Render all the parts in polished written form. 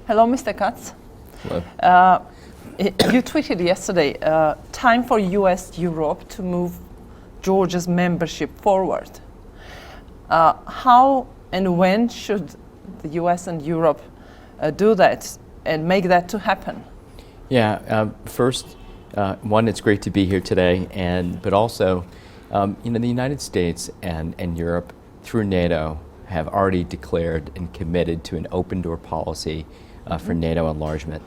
Hello, Mr. Katz. Hello. You tweeted yesterday, time for US-Europe to move Georgia's membership forward. How and when should the US and Europe do that and make that to happen? Yeah, first, one, it's great to be here today, but also, the United States and Europe, through NATO, have already declared and committed to an open door policy for NATO enlargement.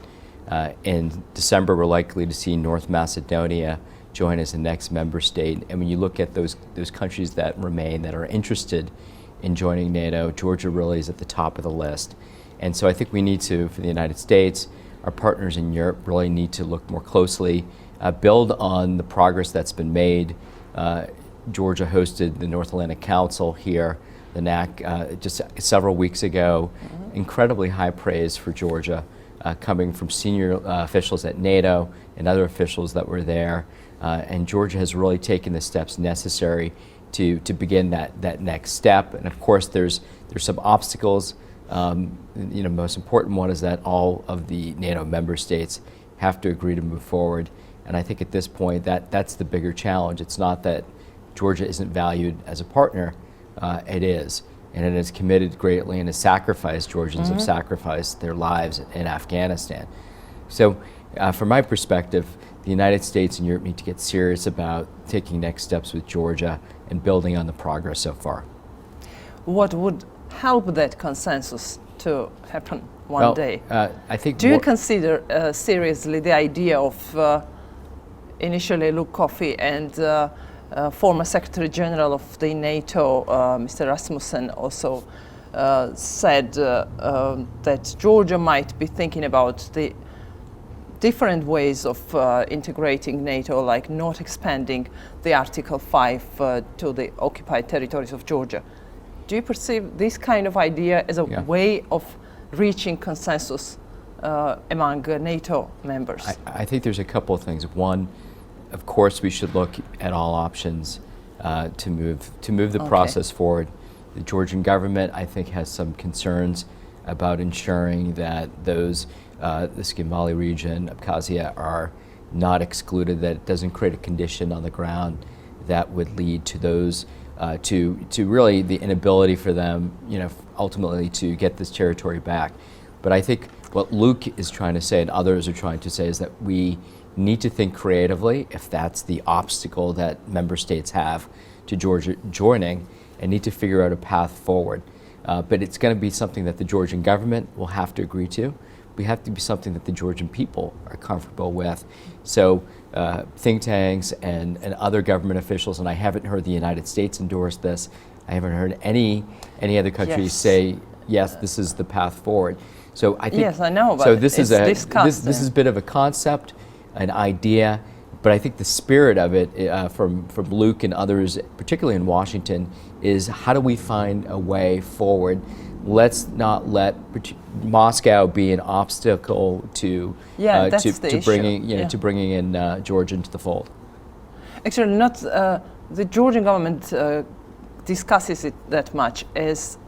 In December, we're likely to see North Macedonia join as the next member state. And when you look at those countries that remain, that are interested in joining NATO, Georgia really is at the top of the list. And so I think we need to, for the United States, our partners in Europe really need to look more closely, build on the progress that's been made. Georgia hosted the North Atlantic Council here, the NAC, just several weeks ago. Incredibly high praise for Georgia, coming from senior officials at NATO and other officials that were there. And Georgia has really taken the steps necessary to begin that next step. And of course, there's some obstacles. Most important one is that all of the NATO member states have to agree to move forward. And I think at this point, that's the bigger challenge. It's not that Georgia isn't valued as a partner, it is. And it has committed greatly and has sacrificed, Georgians have sacrificed their lives in Afghanistan. So from my perspective, the United States and Europe need to get serious about taking next steps with Georgia and building on the progress so far. What would help that consensus to happen one day? I think. Do you consider seriously the idea of initially Luke Coffey and former Secretary General of the NATO, Mr. Rasmussen, also said that Georgia might be thinking about the different ways of integrating NATO, like not expanding the Article 5 to the occupied territories of Georgia. Do you perceive this kind of idea as a way of reaching consensus among NATO members? I think there's a couple of things. One, of course, we should look at all options to move the process forward. The Georgian government, I think, has some concerns about ensuring that the Skimali region, Abkhazia, are not excluded, that it doesn't create a condition on the ground that would lead to those, to really the inability for them, ultimately to get this territory back. But I think what Luke is trying to say and others are trying to say is that we need to think creatively, if that's the obstacle that member states have to Georgia joining, and need to figure out a path forward. But it's going to be something that the Georgian government will have to agree to. We have to be something that the Georgian people are comfortable with. So think tanks and other government officials, and I haven't heard the United States endorse this. I haven't heard any other countries say, yes, this is the path forward. So I think, yes, I know, but so this is discussed. This is a bit of a concept, an idea, but I think the spirit of it from Luke and others, particularly in Washington, is how do we find a way forward? Let's not let Moscow be an obstacle to bringing in Georgia into the fold. Actually, not the Georgian government discusses it that much as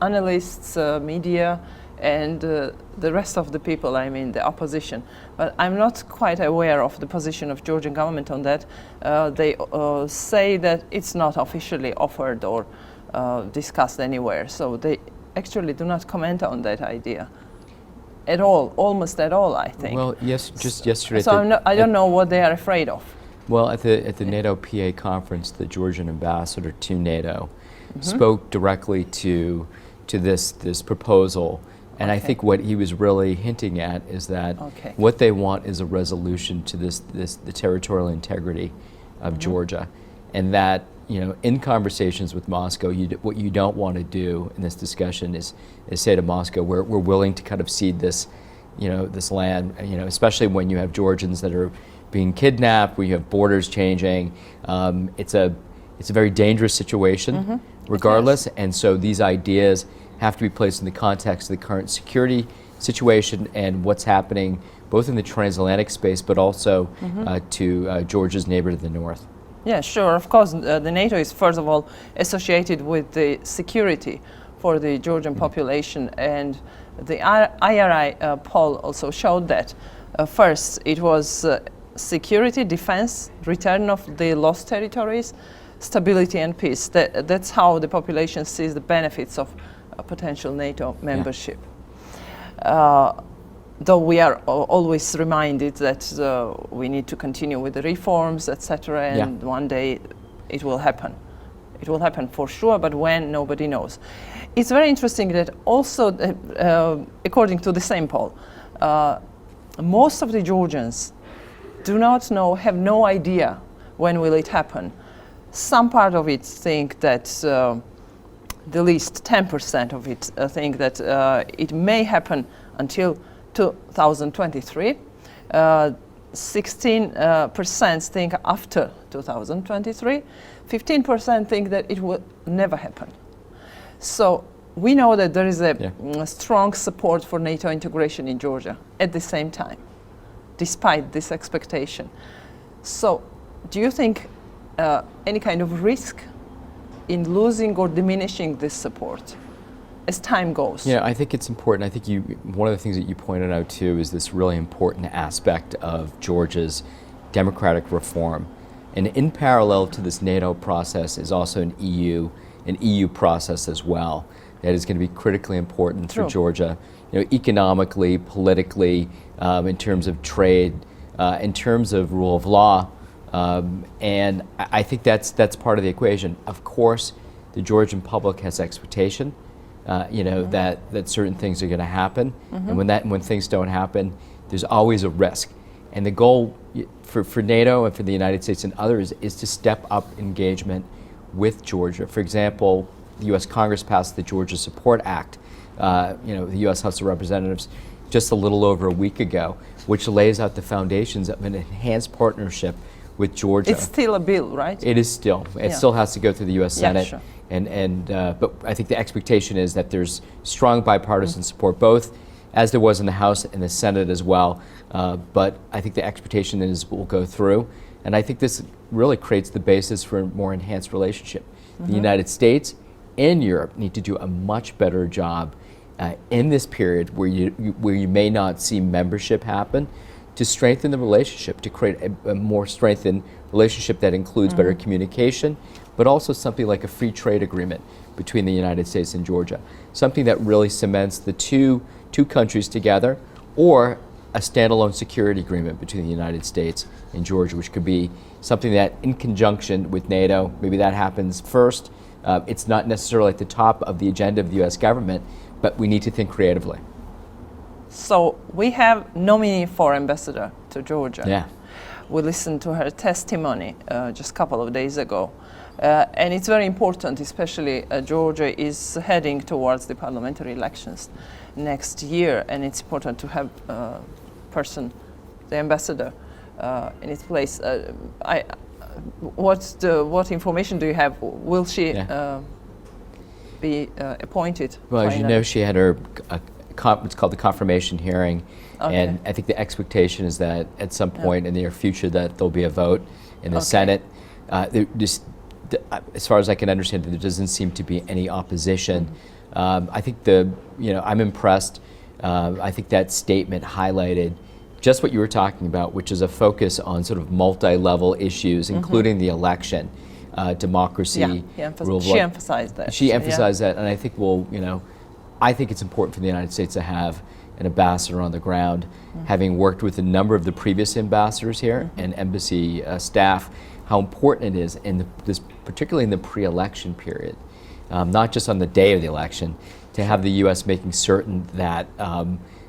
analysts, media, and the rest of the people, I mean the opposition. But I'm not quite aware of the position of Georgian government on that. They say that it's not officially offered or discussed anywhere. So they actually do not comment on that idea at all, almost at all, I think. Well, yes, just yesterday. So I don't know what they are afraid of. Well, at the NATO PA conference, the Georgian ambassador to NATO spoke directly to this proposal. And I think what he was really hinting at is that what they want is a resolution to the territorial integrity of Georgia, and that in conversations with Moscow, what you don't want to do in this discussion is say to Moscow, we're willing to kind of cede this, this land, especially when you have Georgians that are being kidnapped, when you have borders changing. It's a very dangerous situation, regardless, and so these ideas have to be placed in the context of the current security situation and what's happening both in the transatlantic space but also to Georgia's neighbor to the north. Yeah, sure. Of course, the NATO is first of all associated with the security for the Georgian population, and The IRI poll also showed that first it was security, defense, return of the lost territories, stability and peace. That's how the population sees the benefits of a potential NATO membership. Though we are always reminded that we need to continue with the reforms, etc., and one day it will happen. It will happen for sure, but when, nobody knows. It's very interesting that also, according to the same poll, most of the Georgians do not know, have no idea when will it happen. Some part of it think that the least 10% of it think that it may happen until 2023. 16% think after 2023. 15% think that it will never happen. So we know that there is a strong support for NATO integration in Georgia at the same time, despite this expectation. So do you think any kind of risk in losing or diminishing this support as time goes? Yeah, I think it's important. I think one of the things that you pointed out too is this really important aspect of Georgia's democratic reform. And in parallel to this NATO process is also an EU process as well that is going to be critically important for Georgia, economically, politically, in terms of trade, in terms of rule of law. And I think that's part of the equation. Of course, the Georgian public has expectation, that certain things are going to happen, and when things don't happen, there's always a risk. And the goal for NATO and for the United States and others is to step up engagement with Georgia. For example, the U.S. Congress passed the Georgia Support Act, the U.S. House of Representatives, just a little over a week ago, which lays out the foundations of an enhanced partnership with Georgia. It's still a bill, right? It is still. It still has to go through the U.S. Senate. Sure. But I think the expectation is that there's strong bipartisan support, both as there was in the House and the Senate as well. But I think the expectation is it will go through. And I think this really creates the basis for a more enhanced relationship. The United States and Europe need to do a much better job in this period where you may not see membership happen, to strengthen the relationship, to create a more strengthened relationship that includes better communication, but also something like a free trade agreement between the United States and Georgia, something that really cements the two countries together, or a standalone security agreement between the United States and Georgia, which could be something that, in conjunction with NATO, maybe that happens first. It's not necessarily at the top of the agenda of the U.S. government, but we need to think creatively. So we have nominee for ambassador to Georgia. Yeah. We listened to her testimony just a couple of days ago. And it's very important, especially Georgia is heading towards the parliamentary elections next year, and it's important to have the ambassador, in its place. What information do you have? Will she be appointed? Well, as you know, she had her what's called the confirmation hearing, and I think the expectation is that at some point in the near future that there'll be a vote in the Senate. As far as I can understand, there doesn't seem to be any opposition. I think I'm impressed. I think that statement highlighted just what you were talking about, which is a focus on sort of multi-level issues, including the election, democracy, rule of law. She emphasized that. She emphasized that, and I think I think it's important for the United States to have an ambassador on the ground. Having worked with a number of the previous ambassadors here and embassy staff, how important it is particularly in the pre-election period, not just on the day of the election, to have the U.S. making certain that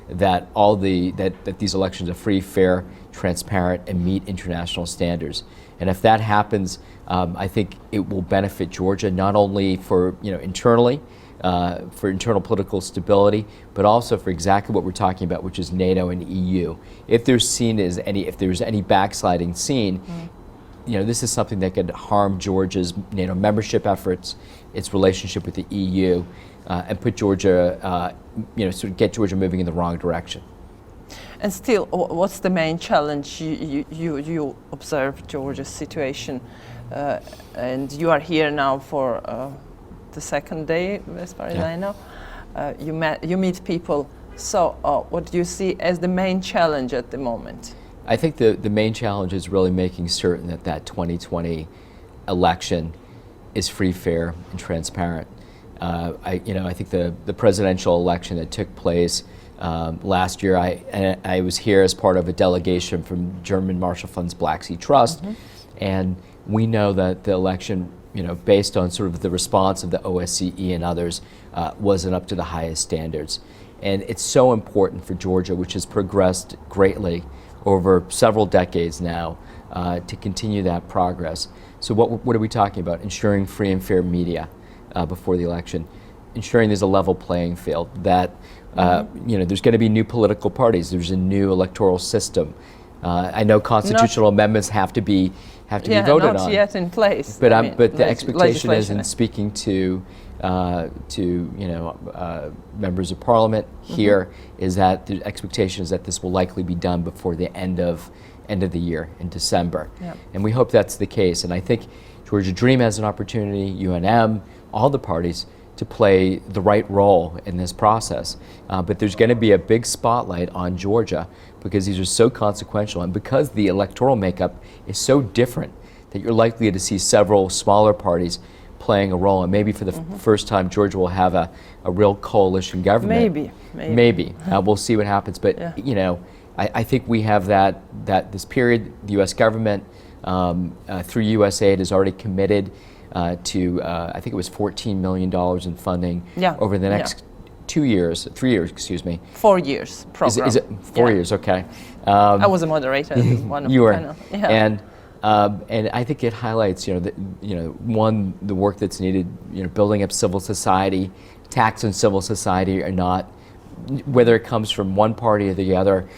that these elections are free, fair, transparent, and meet international standards. And if that happens, I think it will benefit Georgia not only for internally, for internal political stability, but also for exactly what we're talking about, which is NATO and EU. If there's any backsliding seen, this is something that could harm Georgia's NATO membership efforts, its relationship with the EU, and put Georgia, sort of get Georgia moving in the wrong direction. And still, what's the main challenge you observe Georgia's situation, and you are here now for the second day, as far as I know. You meet people So what do you see as the main challenge at the moment? I think the main challenge is really making certain that that 2020 election is free, fair, and transparent. I think the presidential election that took place last year, I was here as part of a delegation from German Marshall Fund's Black Sea Trust, and we know that the election, based on sort of the response of the OSCE and others, wasn't up to the highest standards. And it's so important for Georgia, which has progressed greatly over several decades now, to continue that progress. So what are we talking about? Ensuring free and fair media before the election, ensuring there's a level playing field, that there's going to be new political parties, there's a new electoral system. I know constitutional amendments have to be voted on. Not yet in place. But the expectation is, in speaking to members of parliament here, is that the expectation is that this will likely be done before the end of the year in December. And we hope that's the case. And I think Georgia Dream has an opportunity, UNM, all the parties, to play the right role in this process. But there's going to be a big spotlight on Georgia because these are so consequential, and because the electoral makeup is so different, that you're likely to see several smaller parties playing a role. And maybe for the first time, Georgia will have a real coalition government. Maybe. We'll see what happens. But I think we have that this period, the U.S. government through USAID has already committed to I think it was $14 million in funding over the next 3 years, 4 years program. Is it 4 years? Okay. I was a moderator in one of you the were. panel. And I think it highlights the work that's needed, building up civil society. Tax on civil society are not, whether it comes from one party or the other,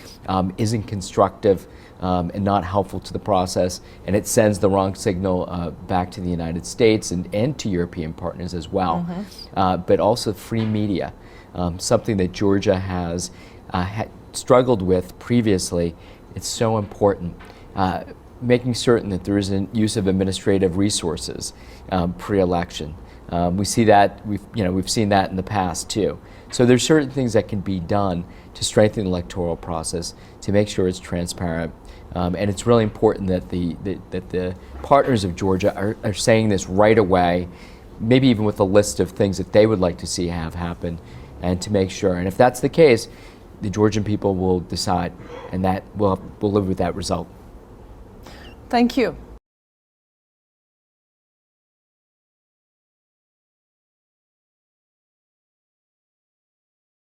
isn't constructive and not helpful to the process, and it sends the wrong signal back to the United States and to European partners as well. But also free media, something that Georgia has struggled with previously. It's so important. Making certain that there isn't use of administrative resources pre-election. We see that, we've seen that in the past too. So there's certain things that can be done to strengthen the electoral process, to make sure it's transparent. And it's really important that the partners of Georgia are saying this right away, maybe even with a list of things that they would like to see have happen, and to make sure. And if that's the case, the Georgian people will decide, and that we'll live with that result. Thank you.